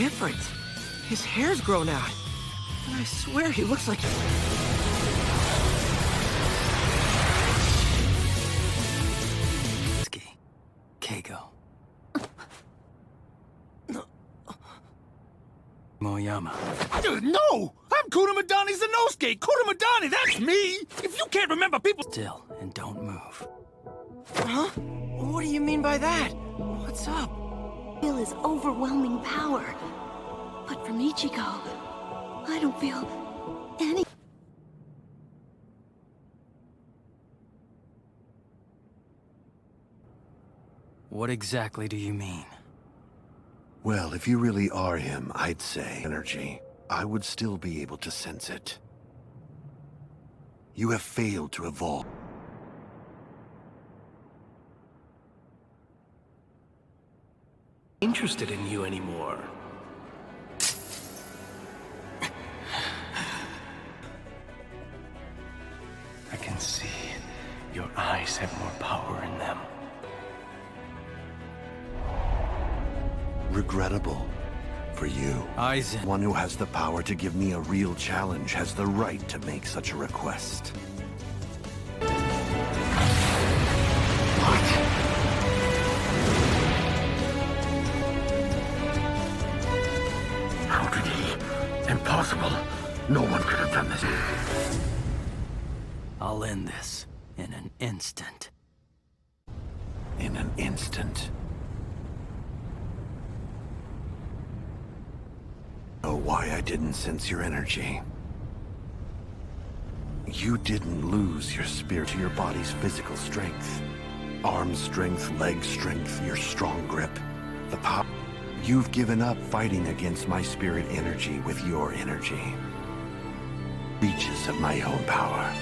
different. His hair's grown out. And I swear he looks like... Keigo. Moyama. No! I'm Kurumadani Zanosuke! Kurumadani, that's me! If you can't remember people... Still, and don't move. Huh? What do you mean by that? What's up? Feel his overwhelming power. But from Ichigo, I don't feel any... What exactly do you mean? Well, if you really are him, I'd say energy. I would still be able to sense it. You have failed to evolve. Interested in you anymore. I can see your eyes have more power in them. Regrettable for you. Aizen. One who has the power to give me a real challenge has the right to make such a request. How could he? Impossible. No one could have done this. I'll end this in an instant. In an instant. Oh, why I didn't sense your energy. You didn't lose your spirit to your body's physical strength. Arm strength, leg strength, your strong grip, the power. You've given up fighting against my spirit energy with your energy. Reaches of my own power.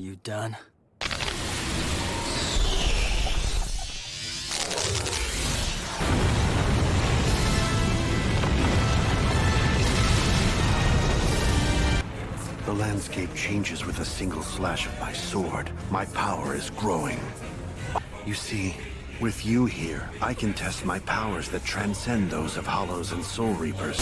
You done? The landscape changes with a single slash of my sword. My power is growing. You see, with you here, I can test my powers that transcend those of Hollows and Soul Reapers.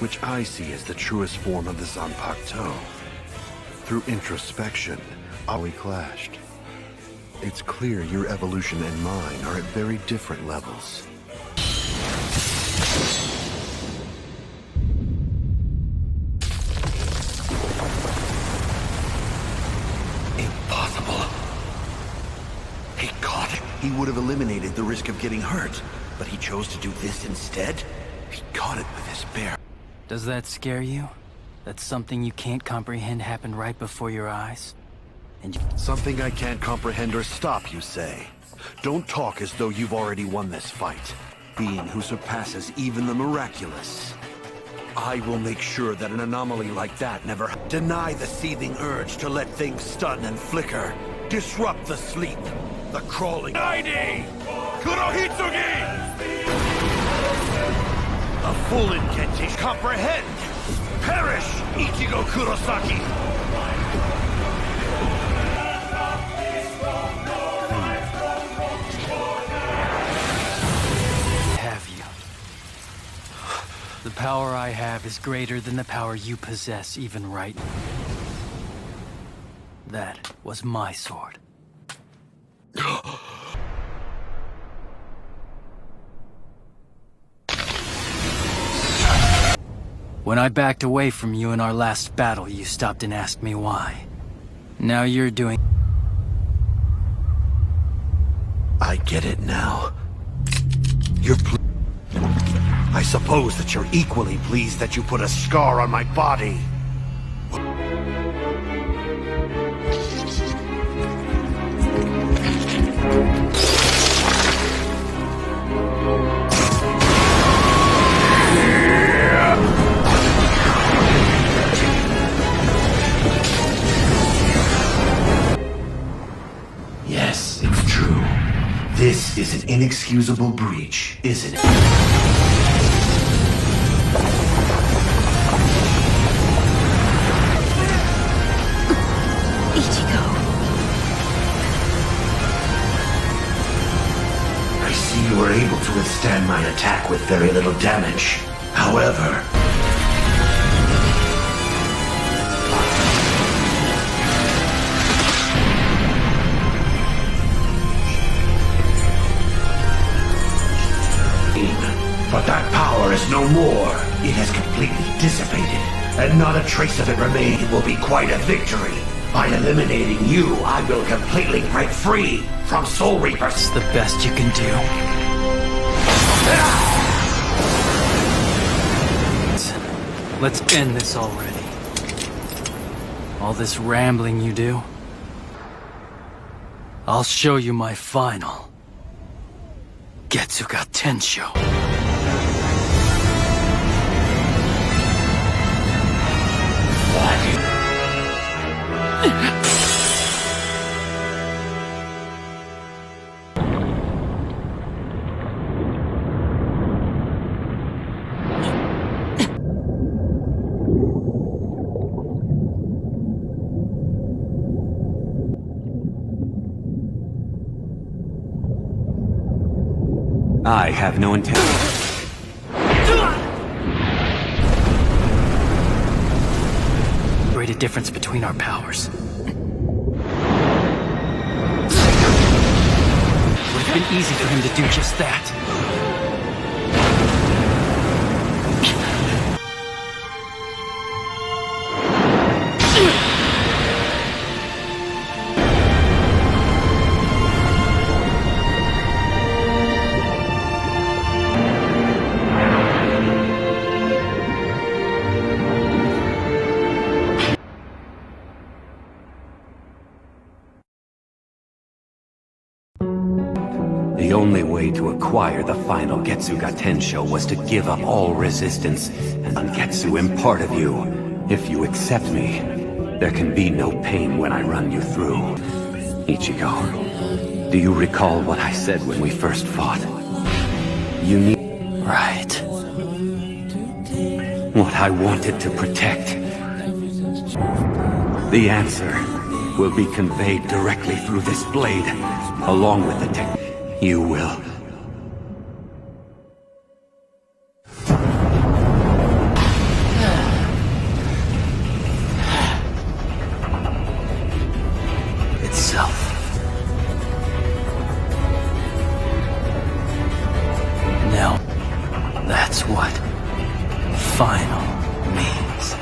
Which I see as the truest form of the Zanpakuto. Through introspection, we clashed. It's clear your evolution and mine are at very different levels. Impossible. He caught it. He would have eliminated the risk of getting hurt, but he chose to do this instead. He caught it with his bare... Does that scare you? That something you can't comprehend happened right before your eyes? And Something I can't comprehend or stop, you say? Don't talk as though you've already won this fight. Being who surpasses even the miraculous. I will make sure that an anomaly like that never... Deny the seething urge to let things stun and flicker. Disrupt the sleep. The crawling... ID! Kurohitsugi! A full incantation. Comprehend! Perish, Ichigo Kurosaki! the power I have is greater than the power you possess even right now. That was my sword. When I backed away from you in our last battle, you stopped and asked me why. Now you're doing... I get it now. You're I suppose that you're equally pleased that you put a scar on my body. Yes, it's true. This is an inexcusable breach, isn't it? very little damage. However, but that power is no more. It has completely dissipated, and not a trace of it remains. It will be quite a victory. By eliminating you, I will completely break free from Soul Reapers. It's the best you can do. Let's end this already. All this rambling you do, I'll show you my final Getsuga Tensho. I have no intention. Great a difference between our powers. Would have been easy for him to do just that. The only way to acquire the final Getsuga Tensho was to give up all resistance and Getsu impart of you. If you accept me, there can be no pain when I run you through. Ichigo, do you recall what I said when we first fought? You need... Right. What I wanted to protect. The answer will be conveyed directly through this blade, along with the tech. You will. Itself. Now, that's what final means.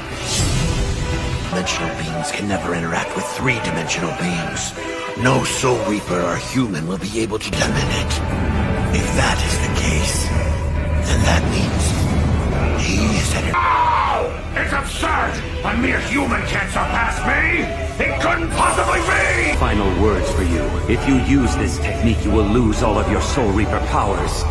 dimensional beings can never interact with three-dimensional beings. No Soul Reaper or human will be able to dominate. If that is the case, then that means he is an... Ow! It's absurd! A mere human can't surpass me! It couldn't possibly be! Final words for you. If you use this technique, you will lose all of your Soul Reaper powers.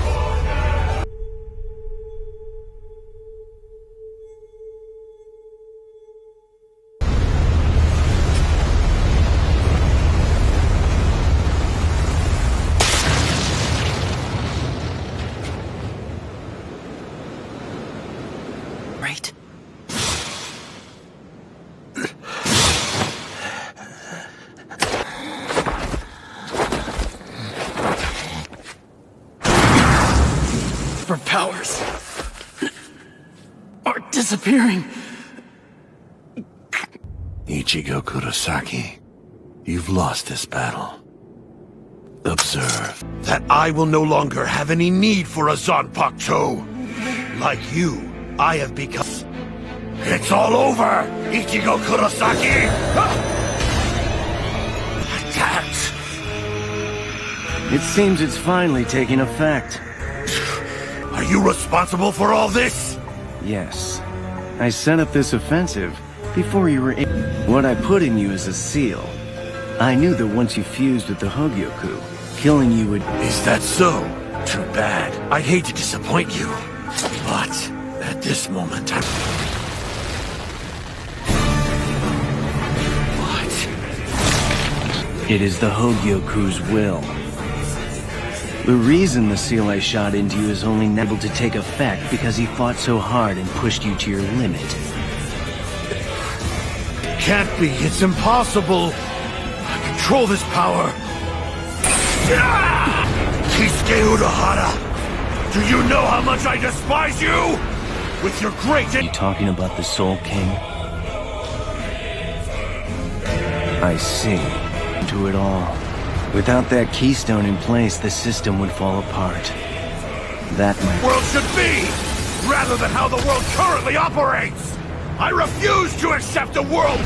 Right? Our powers are disappearing. Ichigo Kurosaki, you've lost this battle. Observe that I will no longer have any need for a Zanpakuto. Like you, I have become... It's all over, Ichigo Kurosaki! That... It seems it's finally taking effect. Are you responsible for all this? Yes. I set up this offensive before you were in. What I put in you is a seal. I knew that once you fused with the Hogyoku, killing you would... Is that so? Too bad. I hate to disappoint you, but at this moment I'm... What? It is the Hogyoku's will. The reason the seal I shot into you is only able to take effect because he fought so hard and pushed you to your limit. Can't be. It's impossible. I control this power. Kisuke Urahara. Do you know how much I despise you? With your great... You talking about the Soul King? I see. To it all. Without that keystone in place, the system would fall apart. That might... world should be, rather than how the world currently operates. I refuse to accept a world